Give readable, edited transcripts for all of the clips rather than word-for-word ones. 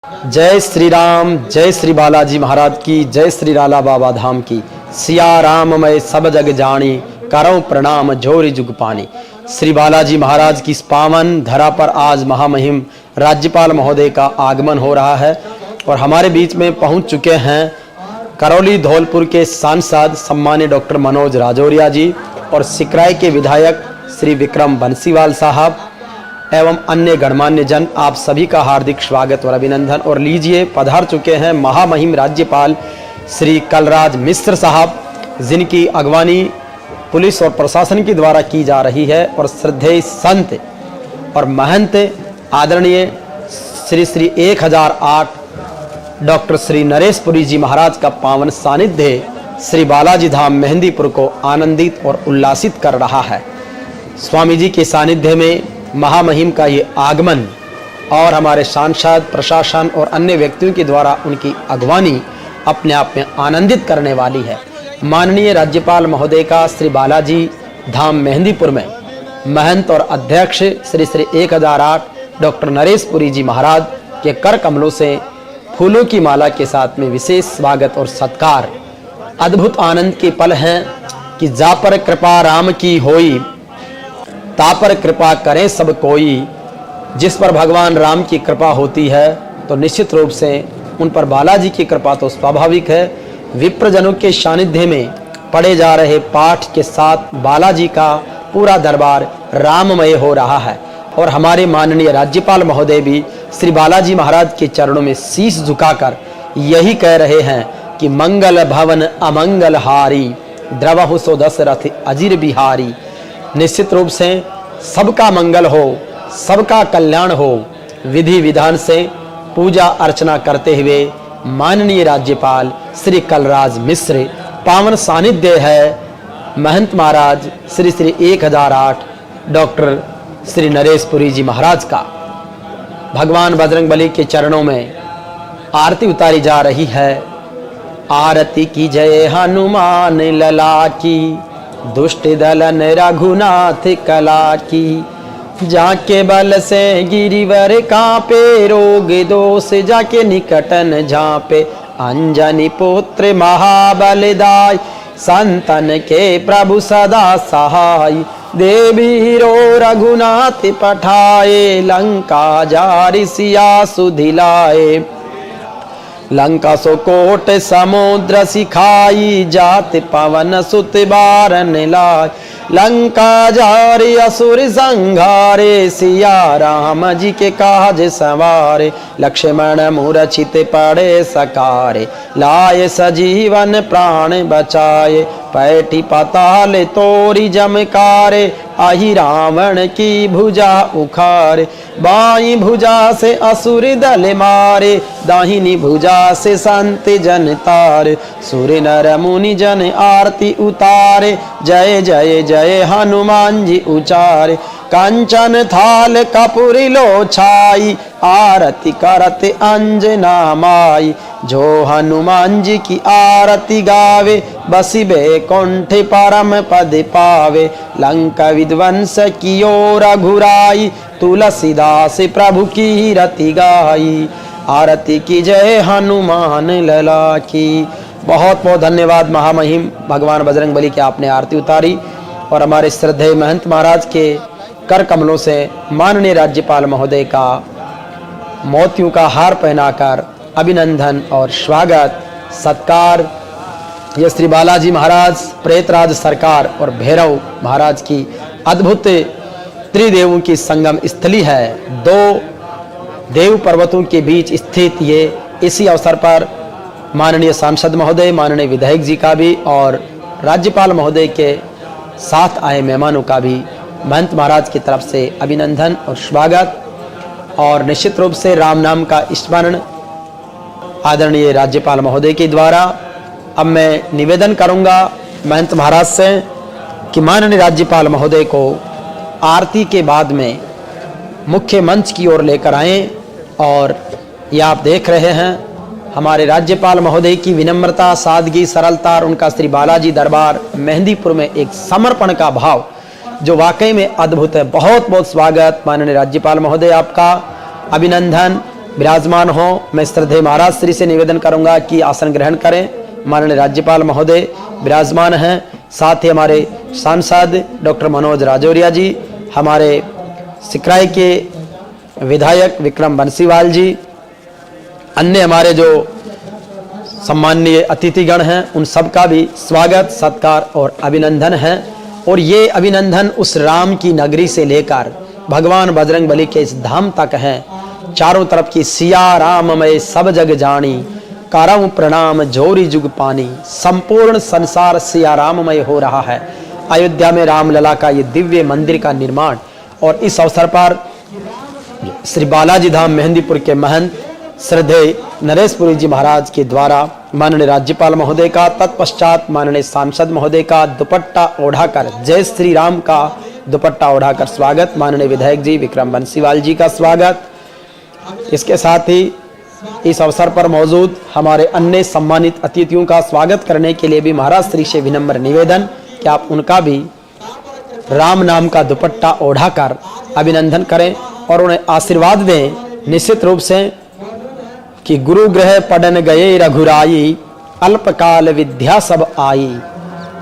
जय श्री राम, जय श्री बालाजी महाराज की, जय श्री लाला बाबा धाम की। सिया राम मैं सब जग जानी, करो प्रणाम जोरी जुग पानी। श्री बालाजी महाराज की इस पावन धरा पर आज महामहिम राज्यपाल महोदय का आगमन हो रहा है और हमारे बीच में पहुंच चुके हैं करौली धौलपुर के सांसद सम्मान्य डॉक्टर मनोज राजौरिया जी और सिकराय के विधायक श्री विक्रम बंसीवाल साहब एवं अन्य गणमान्य जन। आप सभी का हार्दिक स्वागत और अभिनंदन। और लीजिए पधार चुके हैं महामहिम राज्यपाल श्री कलराज मिश्र साहब, जिनकी अगवानी पुलिस और प्रशासन के द्वारा की जा रही है और श्रद्धेय संत और महंत आदरणीय श्री श्री 1008 डॉक्टर श्री नरेशपुरी जी महाराज का पावन सानिध्य श्री बालाजी धाम मेहंदीपुर को आनंदित और उल्लासित कर रहा है। स्वामी जी के सानिध्य में महामहिम का ये आगमन और हमारे सांसद, प्रशासन और अन्य व्यक्तियों के द्वारा उनकी अगवानी अपने आप में आनंदित करने वाली है। माननीय राज्यपाल महोदय का श्री बालाजी धाम मेहंदीपुर में महंत और अध्यक्ष श्री श्री 1008 डॉक्टर नरेशपुरी जी महाराज के कर कमलों से फूलों की माला के साथ में विशेष स्वागत और सत्कार। अद्भुत आनंद के पल हैं कि जा पर कृपा राम की होई, ता पर कृपा करें सब कोई। जिस पर भगवान राम की कृपा होती है तो निश्चित रूप से उन पर बालाजी की कृपा तो स्वाभाविक है। विप्रजनों के सानिध्य में पढ़े जा रहे पाठ के साथ बालाजी का पूरा दरबार राममय हो रहा है और हमारे माननीय राज्यपाल महोदय भी श्री बालाजी महाराज के चरणों में शीश झुकाकर यही कह रहे हैं कि मंगल भवन अमंगल हारी, द्रवहु सो दशरथ अजीर बिहारी। निश्चित रूप से सबका मंगल हो, सबका कल्याण हो। विधि विधान से पूजा अर्चना करते हुए माननीय राज्यपाल श्री कलराज मिश्र पावन सानिध्य है महंत महाराज श्री श्री 1008 डॉक्टर श्री नरेशपुरी जी महाराज का। भगवान बजरंगबली के चरणों में आरती उतारी जा रही है। आरती की जय हनुमान लला की, दुष्ट दलन रघुनाथ कला की। जाके बल से गिरिवर कांपे, रोग दोष जाके निकटन झांपे। अंजनी पुत्र महाबलदाय, संतन के प्रभु सदा सहाय। देवी रो रघुनाथ पठाए, लंका जारि सिया सुधिलाए। लंका सो कोट समुद्र सिखाई, जात पवन सुत बारन लाय। लंका जारी असुर संघारे, सिया राम जी के काज सवारे। लक्ष्मण मूर्छित पड़े सकारे, लाए सजीवन प्राण बचाए। पैठी पाताल तोरी जमकारे, आही रावण की भुजा उखारे। बाई भुजा से असुर दल मारे, दाहिनी भुजा से संत जन तारे। सुर नर मुनि जन आरती उतारे, जय जय जय हनुमान जी उचारे। कंचन थाल कपूर लो छाई, आरती करत अंजना माई। जो हनुमान जी की आरती गावे, बसी बैकुंठ परम पद पावे। लंका विध्वंस कियो रघुराई, तुलसीदास प्रभु की रति गाई। आरती की जय हनुमान लला की। बहुत बहुत धन्यवाद महामहिम भगवान बजरंगबली की, आपने आरती उतारी और हमारे श्रद्धेय महंत महाराज के कर कमलों से माननीय राज्यपाल महोदय का मोतियों का हार पहनाकर अभिनंदन और स्वागत सत्कार। यह श्री बालाजी महाराज, प्रेतराज सरकार और भैरव महाराज की अद्भुत त्रिदेवों की संगम स्थली है। दो देव पर्वतों के बीच स्थित ये। इसी अवसर पर माननीय सांसद महोदय, माननीय विधायक जी का भी और राज्यपाल महोदय के साथ आए मेहमानों का भी महंत महाराज की तरफ से अभिनंदन और स्वागत। और निश्चित रूप से राम नाम का स्मरण आदरणीय राज्यपाल महोदय के द्वारा। अब मैं निवेदन करूंगा महंत महाराज से कि माननीय राज्यपाल महोदय को आरती के बाद में मुख्य मंच की ओर लेकर आएं। और ये आप देख रहे हैं हमारे राज्यपाल महोदय की विनम्रता, सादगी, सरलता और उनका श्री बालाजी दरबार मेहंदीपुर में एक समर्पण का भाव जो वाकई में अद्भुत है। बहुत बहुत स्वागत माननीय राज्यपाल महोदय, आपका अभिनंदन। विराजमान हो। मैं श्रद्धेय महाराज श्री से निवेदन करूंगा कि आसन ग्रहण करें। माननीय राज्यपाल महोदय विराजमान हैं, साथ ही हमारे सांसद डॉक्टर मनोज राजौरिया जी, हमारे सिकराई के विधायक विक्रम बंसीवाल जी, अन्य हमारे जो सम्माननीय अतिथिगण हैं, उन सबका भी स्वागत सत्कार और अभिनंदन है। और ये अभिनंदन उस राम की नगरी से लेकर भगवान बजरंगबली के इस धाम तक हैं। चारों तरफ की सिया राम मैं सब जग जानी, करऊं प्रणाम जोरी जुग पानी। संपूर्ण संसार सिया राममय हो रहा है। अयोध्या में रामलला का ये दिव्य मंदिर का निर्माण, और इस अवसर पर श्री बालाजी धाम मेहंदीपुर के महंत श्रद्धेय नरेशपुरी जी महाराज के द्वारा माननीय राज्यपाल महोदय का, तत्पश्चात माननीय सांसद महोदय का दुपट्टा ओढ़ाकर, जय श्री राम का दुपट्टा ओढ़ाकर स्वागत, माननीय विधायक जी विक्रम बंसीवाल जी का स्वागत। इसके साथ ही इस अवसर पर मौजूद हमारे अन्य सम्मानित अतिथियों का स्वागत करने के लिए भी महाराज श्री से विनम्र निवेदन कि आप उनका भी राम नाम का दुपट्टा ओढ़ाकर अभिनंदन करें और उन्हें आशीर्वाद दें, निश्चित रूप से कि गुरु ग्रह पढ़न गए रघुराई, अल्पकाल विद्या सब आई।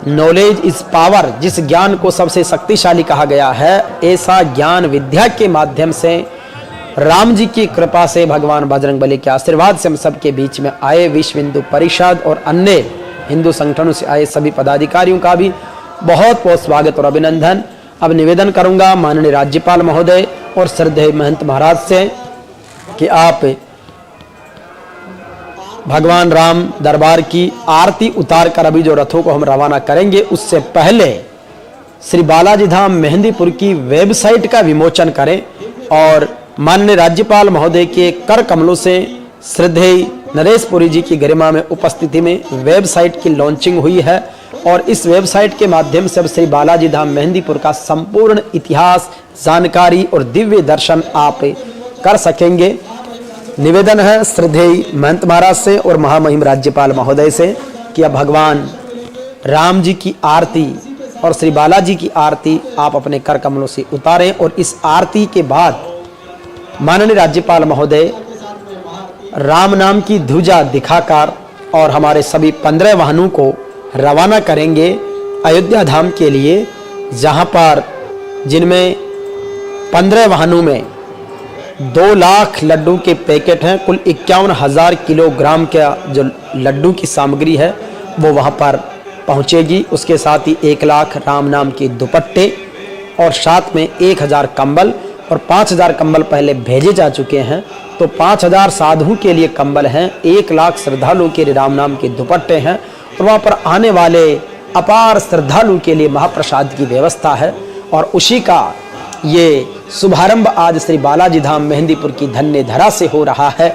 नॉलेज इज पावर, जिस ज्ञान को सबसे शक्तिशाली कहा गया है, ऐसा ज्ञान विद्या के माध्यम से राम जी की कृपा से, भगवान बजरंगबली के आशीर्वाद से हम सबके बीच में आए। विश्व हिंदू परिषद और अन्य हिंदू संगठनों से आए सभी पदाधिकारियों का भी बहुत बहुत स्वागत और अभिनंदन। अब निवेदन करूंगा माननीय राज्यपाल महोदय और श्रद्धेय महंत महाराज से कि आप भगवान राम दरबार की आरती उतार कर अभी जो रथों को हम रवाना करेंगे, उससे पहले श्री बालाजी धाम मेहंदीपुर की वेबसाइट का विमोचन करें। और माननीय राज्यपाल महोदय के कर कमलों से श्रद्धेय नरेशपुरी जी की गरिमा में उपस्थिति में वेबसाइट की लॉन्चिंग हुई है, और इस वेबसाइट के माध्यम से अब श्री बालाजी धाम मेहंदीपुर का संपूर्ण इतिहास, जानकारी और दिव्य दर्शन आप कर सकेंगे। निवेदन है श्रद्धेय महंत महाराज से और महामहिम राज्यपाल महोदय से कि अब भगवान राम जी की आरती और श्री बालाजी की आरती आप अपने कर कमलों से उतारें, और इस आरती के बाद माननीय राज्यपाल महोदय राम नाम की ध्वजा दिखाकर और हमारे सभी 15 वाहनों को रवाना करेंगे अयोध्या धाम के लिए, जहां पर जिनमें 15 वाहनों में 2 लाख लड्डू के पैकेट हैं। कुल 51,000 किलोग्राम का जो लड्डू की सामग्री है वो वहां पर पहुंचेगी। उसके साथ ही 1 लाख राम नाम के दुपट्टे और साथ में 1000 कंबल, और 5000 कंबल पहले भेजे जा चुके हैं, तो 5000 साधुओं के लिए कंबल हैं, 1 लाख श्रद्धालुओं के लिए राम नाम के दुपट्टे हैं, और वहाँ पर आने वाले अपार श्रद्धालुओं के लिए महाप्रसाद की व्यवस्था है। और उसी का ये शुभारंभ आज श्री बालाजी धाम मेहंदीपुर की धन्य धरा से हो रहा है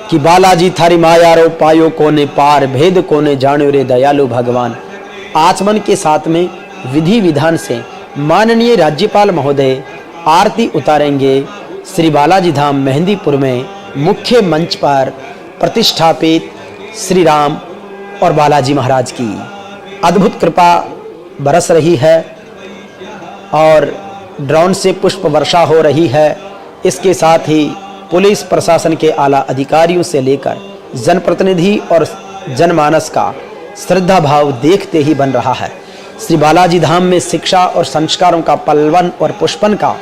कि बालाजी थारी माया रो पायो कोने पार, भेद कोने जानो रे दयालु भगवान। आचमन के साथ में विधि विधान से माननीय राज्यपाल महोदय आरती उतारेंगे श्री बालाजी धाम मेहंदीपुर में मुख्य मंच पर प्रतिष्ठापित श्री राम और बालाजी महाराज की अद्भुत कृपा बरस रही है, और ड्रोन से पुष्प वर्षा हो रही है। इसके साथ ही पुलिस प्रशासन के आला अधिकारियों से लेकर जनप्रतिनिधि और जनमानस का श्रद्धा भाव देखते ही बन रहा है। श्री बालाजी धाम में शिक्षा और संस्कारों का पलवन और पुष्पन का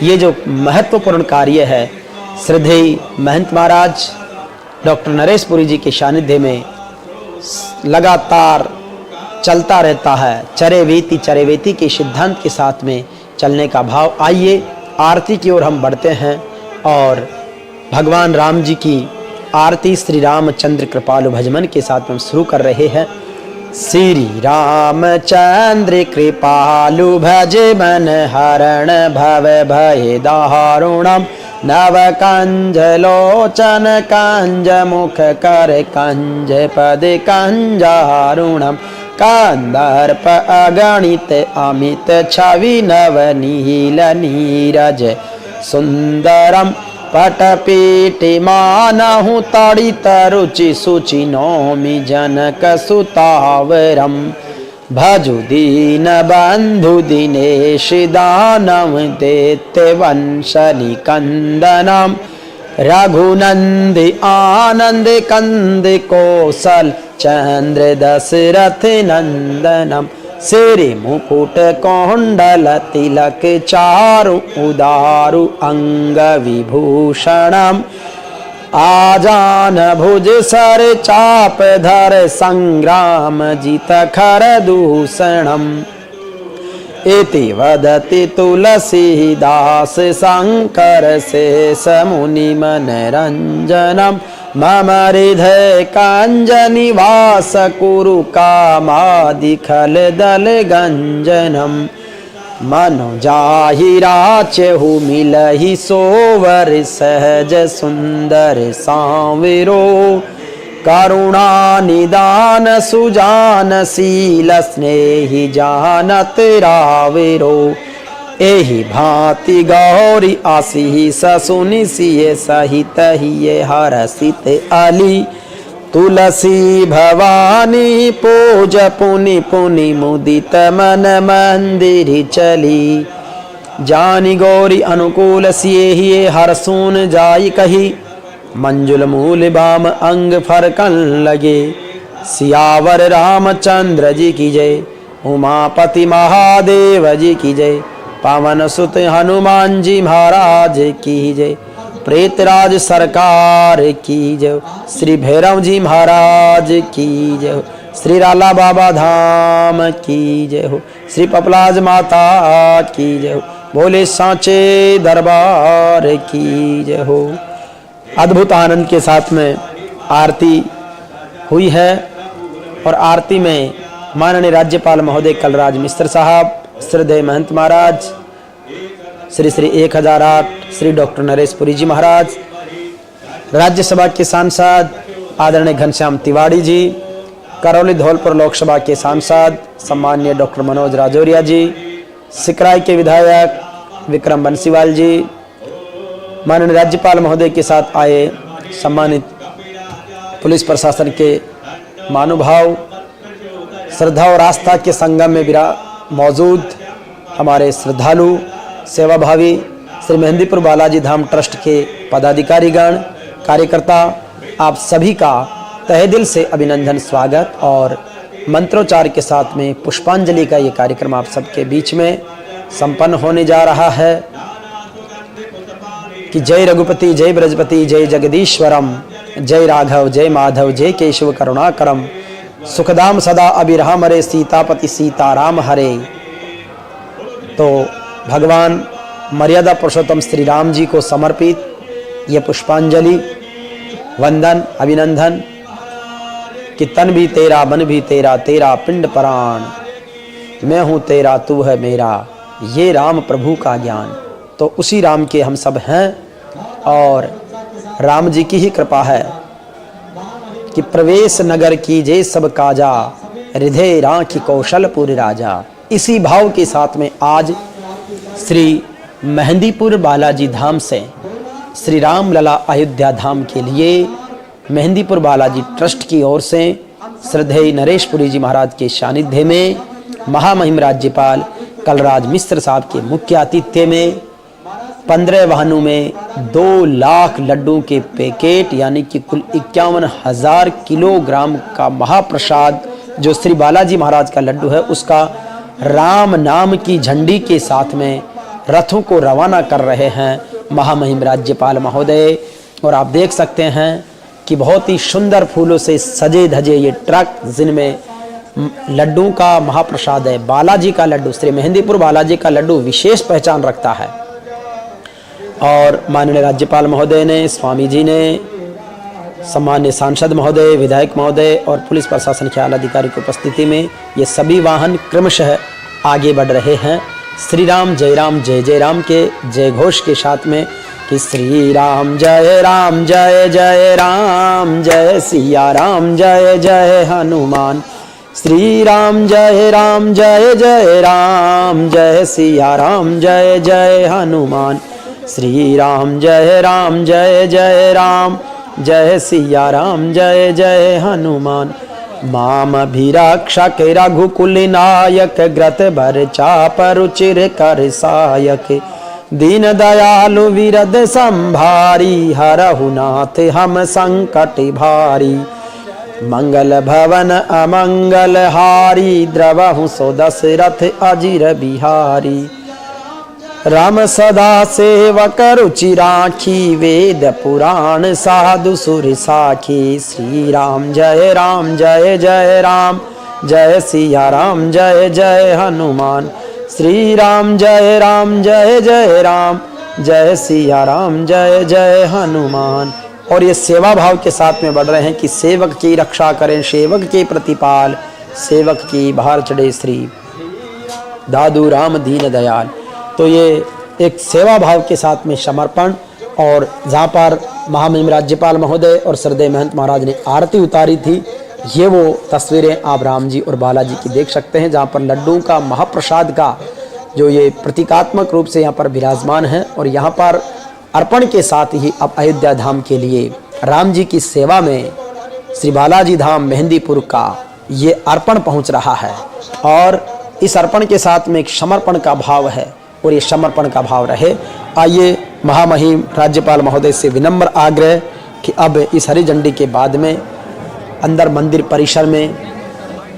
ये जो महत्वपूर्ण कार्य है, श्रद्धेय महंत महाराज डॉक्टर नरेशपुरी जी के सानिध्य में लगातार चलता रहता है। चरेवेती के सिद्धांत के साथ में चलने का भाव। आइए आरती की ओर हम बढ़ते हैं और भगवान राम जी की आरती श्री रामचंद्र कृपालु भजमन के साथ में हम शुरू कर रहे हैं। श्री रामचंद्र कृपालु भज मन हरण भव भय दारुणम, नव कंज लोचन कंज मुख कर कंज पद कंजारुणम, कंदर्प अगणित अमित छवि नव नील नीरज सुंदरम, पटपीटि मानहु तड़ित रुचि सुचि नौमि जनक सुतावरम, भजु दीन बंधु दिनेश दानव दैत्य वंश निकंदनम, रघुनंद आनंद कंद कौशल चंद्र दशरथ नंदनम सिरि मुकुट कौंडल तिलक चारु उदारु अंग विभूषणम आजान भुज सर चाप धर संग्राम जित खर दूषणम इति वदति तुलसीदास शंकर शेष मुनि मनरंजनम मम हृदय कांजनिवास कुरु कामादि खल दल गंजनम मनो जाहि राचहु मिलहि सोवर सहज सुंदर सांवरो करुणा निदान सुजान शील स्नेहि जानत राविरो एहि भांति गौरी आशीष सुनि सिय सहित हिये हरसित अली तुलसी भवानी पूज पुनि पुनि मुदित मन मंदिर चली जानी गौरी अनुकूल सिए हिये हरसून जाई कही मंजुल मूल बाम अंग फरकन लगे सियावर रामचंद्र जी की जय उमापति महादेव जी की जय पवन सुत हनुमान जी महाराज की जय प्रेतराज सरकार की जय श्री भैरव जी महाराज की जय हो श्री राला बाबा धाम की जय हो श्री पपलाज माता की जय हो बोले सांचे दरबार की जय हो। अद्भुत आनंद के साथ में आरती हुई है और आरती में माननीय राज्यपाल महोदय कलराज मिश्र साहब, श्रद्धेय महंत महाराज, श्री श्री 1008 श्री डॉक्टर नरेश पुरी जी महाराज, राज्यसभा के सांसद आदरणीय घनश्याम तिवारी जी, करौली धौलपुर लोकसभा के सांसद सम्माननीय डॉक्टर मनोज राजौरिया जी, सिकराई के विधायक विक्रम बंसीवाल जी, माननीय राज्यपाल महोदय के साथ आए सम्मानित पुलिस प्रशासन के महानुभाव, श्रद्धा और आस्था के संगम में मौजूद हमारे श्रद्धालु सेवाभावी श्री मेहंदीपुर बालाजी धाम ट्रस्ट के पदाधिकारीगण कार्यकर्ता, आप सभी का तहे दिल से अभिनंदन, स्वागत और मंत्रोच्चार के साथ में पुष्पांजलि का ये कार्यक्रम आप सबके बीच में संपन्न होने जा रहा है कि जय रघुपति जय ब्रजपति जय जगदीश्वरम जय राघव जय माधव जय केशव करुणाकरम सुखदाम सदा अभिराम हरे सीतापति सीताराम हरे। तो भगवान मर्यादा पुरुषोत्तम श्री राम जी को समर्पित ये पुष्पांजलि वंदन अभिनंदन कि तन भी तेरा मन भी तेरा तेरा पिंड प्राण मैं हूँ तेरा तू है मेरा, ये राम प्रभु का ज्ञान। तो उसी राम के हम सब हैं और राम जी की ही कृपा है कि प्रवेश नगर की जय सब काजा हृदय राखी कौशलपुर राजा। इसी भाव के साथ में आज श्री मेहंदीपुर बालाजी धाम से श्री राम लला अयोध्या धाम के लिए मेहंदीपुर बालाजी ट्रस्ट की ओर से श्रद्धेय नरेश पुरी जी महाराज के सानिध्य में महामहिम राज्यपाल कलराज मिश्र साहब के मुख्य आतिथ्य में 15 वाहनों में 2 लाख लड्डू के पैकेट यानी कि कुल 51,000 किलोग्राम का महाप्रसाद जो श्री बालाजी महाराज का लड्डू है उसका राम नाम की झंडी के साथ में रथों को रवाना कर रहे हैं महामहिम राज्यपाल महोदय। और आप देख सकते हैं कि बहुत ही सुंदर फूलों से सजे धजे ये ट्रक जिनमें लड्डू का महाप्रसाद है। बालाजी का लड्डू, श्री मेहंदीपुर बालाजी का लड्डू विशेष पहचान रखता है। और माननीय राज्यपाल महोदय ने, स्वामी जी ने, सम्मान्य सांसद महोदय, विधायक महोदय और पुलिस प्रशासन के आला अधिकारी की उपस्थिति में ये सभी वाहन क्रमशः आगे बढ़ रहे हैं श्री राम जय जय राम के जय घोष के साथ में कि श्री राम जय राम जय सिया राम जय जय हनुमान, श्री राम जय राम जय सिया राम जय जय हनुमान, श्री राम जय राम जय सिया राम जय जय हनुमान। माम अभिरक्षक रघुकुल नायक ग्रत भर चाप रुचिर कर सायक, दीन दयालु विरद संभारी, हरहु नाथ हम संकट भारी। मंगल भवन अमंगल हारी, द्रवहु सो दशरथ अजिर बिहारी। राम सदा सेवक रुचि राखी, वेद पुराण साधु सुर साखी। श्री राम जय जय राम, जय सिया राम जय जय हनुमान। श्री राम जय जय राम, जय सिया राम जय जय हनुमान। और ये सेवा भाव के साथ में बढ़ रहे हैं कि सेवक की रक्षा करें सेवक के प्रतिपाल, सेवक की बाहर चढ़े श्री दादू राम दीन दयाल। तो ये एक सेवा भाव के साथ में समर्पण, और जहाँ पर महामहिम राज्यपाल महोदय और श्रद्धेय महंत महाराज ने आरती उतारी थी, ये वो तस्वीरें आप राम जी और बालाजी की देख सकते हैं, जहाँ पर लड्डू का महाप्रसाद का जो ये प्रतीकात्मक रूप से यहाँ पर विराजमान है। और यहाँ पर अर्पण के साथ ही अब अयोध्या धाम के लिए राम जी की सेवा में श्री बालाजी धाम मेहंदीपुर का ये अर्पण पहुँच रहा है। और इस अर्पण के साथ में एक समर्पण का भाव है, और ये समर्पण का भाव रहे। आइए महामहिम राज्यपाल महोदय से विनम्र आग्रह कि अब इस हरी झंडी के बाद में अंदर मंदिर परिसर में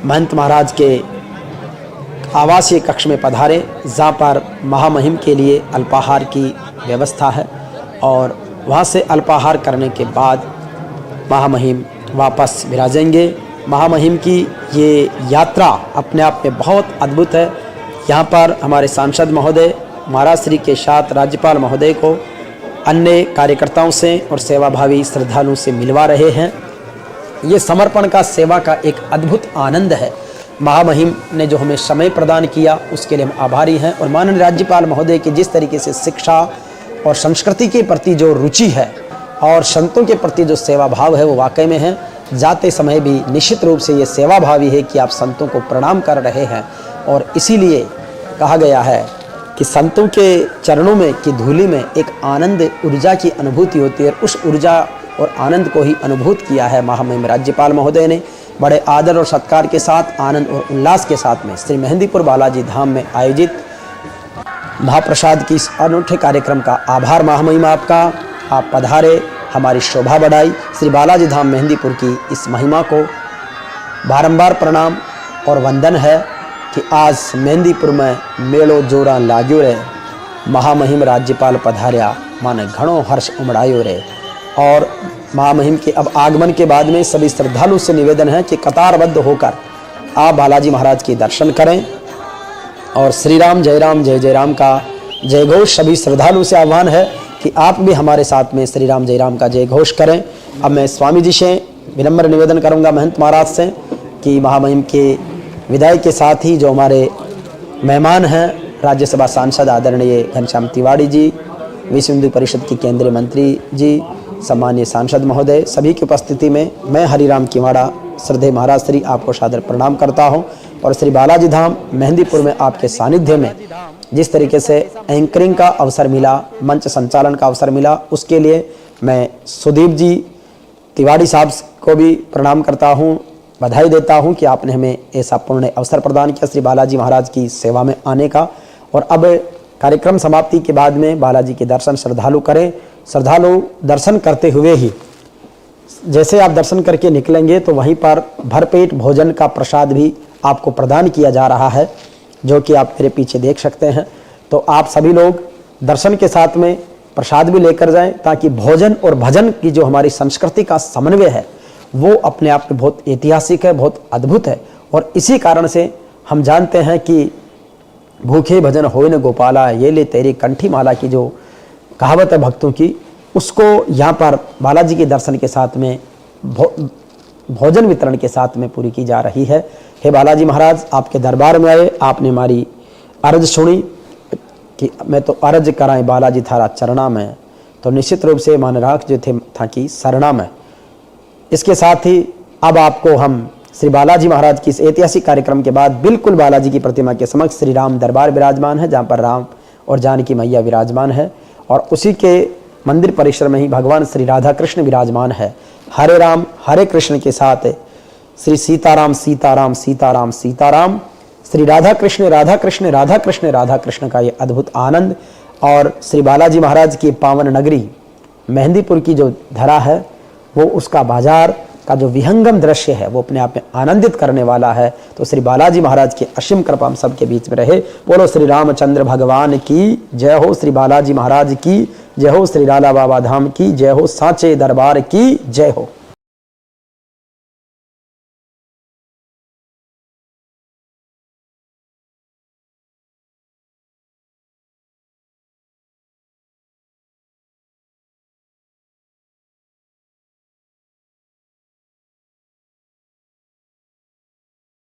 महंत महाराज के आवासीय कक्ष में पधारे, जहाँ पर महामहिम के लिए अल्पाहार की व्यवस्था है। और वहाँ से अल्पाहार करने के बाद महामहिम वापस विराजेंगे। महामहिम की ये यात्रा अपने आप में बहुत अद्भुत है। यहाँ पर हमारे सांसद महोदय महाराज श्री के साथ राज्यपाल महोदय को अन्य कार्यकर्ताओं से और सेवाभावी श्रद्धालुओं से मिलवा रहे हैं। ये समर्पण का, सेवा का एक अद्भुत आनंद है। महामहिम ने जो हमें समय प्रदान किया उसके लिए हम आभारी हैं। और माननीय राज्यपाल महोदय की जिस तरीके से शिक्षा और संस्कृति के प्रति जो रुचि है और संतों के प्रति जो सेवा भाव है वो वाकई में है। जाते समय भी निश्चित रूप से ये सेवा भावी है कि आप संतों को प्रणाम कर रहे हैं। और इसीलिए कहा गया है कि संतों के चरणों में की धूलि में एक आनंद ऊर्जा की अनुभूति होती है। उस ऊर्जा और आनंद को ही अनुभूत किया है महामहिम राज्यपाल महोदय ने बड़े आदर और सत्कार के साथ, आनंद और उल्लास के साथ में श्री मेहंदीपुर बालाजी धाम में आयोजित महाप्रसाद की इस अनूठे कार्यक्रम का आभार महामहिम आपका। आप पधारे, हमारी शोभा बढ़ाई। श्री बालाजी धाम मेहंदीपुर की इस महिमा को बारंबार प्रणाम और वंदन है कि आज मेहंदीपुर में मेलो जोरा लाग्यो रे, महामहिम राज्यपाल पधार्या, माने घणो हर्ष उमड़ायो रे। और महामहिम के अब आगमन के बाद में सभी श्रद्धालु से निवेदन है कि कतारबद्ध होकर आप बालाजी महाराज के दर्शन करें और श्री राम जय जय राम का जय घोष सभी श्रद्धालु से आह्वान है कि आप भी हमारे साथ में श्री राम जय राम का जय घोष करें। अब मैं स्वामी जी से विनम्र निवेदन करूंगा महंत महाराज से कि महामहिम के विदाई के साथ ही जो हमारे मेहमान हैं राज्यसभा सांसद आदरणीय घनश्याम तिवारी जी, विश्व हिंदू परिषद की केंद्रीय मंत्री जी, सम्मानीय सांसद महोदय, सभी की उपस्थिति में मैं हरिराम किवाड़ा श्रद्धेय महाराज श्री आपको सादर प्रणाम करता हूं। और श्री बालाजी धाम मेहंदीपुर में आपके सानिध्य में जिस तरीके से एंकरिंग का अवसर मिला, मंच संचालन का अवसर मिला, उसके लिए मैं सुदीप जी तिवारी साहब को भी प्रणाम करता हूं, बधाई देता हूं कि आपने हमें ऐसा पुण्य अवसर प्रदान किया श्री बालाजी महाराज की सेवा में आने का। और अब कार्यक्रम समाप्ति के बाद में बालाजी के दर्शन श्रद्धालु करें। श्रद्धालु दर्शन करते हुए ही जैसे आप दर्शन करके निकलेंगे तो वहीं पर भरपेट भोजन का प्रसाद भी आपको प्रदान किया जा रहा है, जो कि आप मेरे पीछे देख सकते हैं। तो आप सभी लोग दर्शन के साथ में प्रसाद भी लेकर जाएं, ताकि भोजन और भजन की जो हमारी संस्कृति का समन्वय है वो अपने आप में बहुत ऐतिहासिक है, बहुत अद्भुत है। और इसी कारण से हम जानते हैं कि भूखे भजन होए न गोपाला, ये ले तेरी कंठी माला की जो कहावत है भक्तों की, उसको यहाँ पर बालाजी के दर्शन के साथ में भोजन वितरण के साथ में पूरी की जा रही है। हे बालाजी महाराज, आपके दरबार में आए, आपने हमारी अर्ज सुनी कि मैं तो अर्ज कराएं बालाजी थारा चरणा में, तो निश्चित रूप से मान राख जो थे था कि शरणा में। इसके साथ ही अब आपको हम श्री बालाजी महाराज की इस ऐतिहासिक कार्यक्रम के बाद बिल्कुल बालाजी की प्रतिमा के समक्ष श्री राम दरबार विराजमान है, जहाँ पर राम और जानकी मैया विराजमान है, और उसी के मंदिर परिसर में ही भगवान श्री राधा कृष्ण विराजमान है। हरे राम हरे कृष्ण के साथ श्री सीताराम सीताराम सीताराम सीताराम, श्री राधा कृष्ण राधा कृष्ण राधा कृष्ण राधा कृष्ण का ये अद्भुत आनंद और श्री बालाजी महाराज की पावन नगरी मेहंदीपुर की जो धरा है, वो उसका बाजार का जो विहंगम दृश्य है वो अपने आप में आनंदित करने वाला है। तो श्री बालाजी महाराज की असीम कृपा हम सबके बीच में रहे। बोलो श्री रामचंद्र भगवान की जय हो, श्री बालाजी महाराज की जय हो, श्री लाला बाबा धाम की जय हो, सांचे दरबार की जय हो।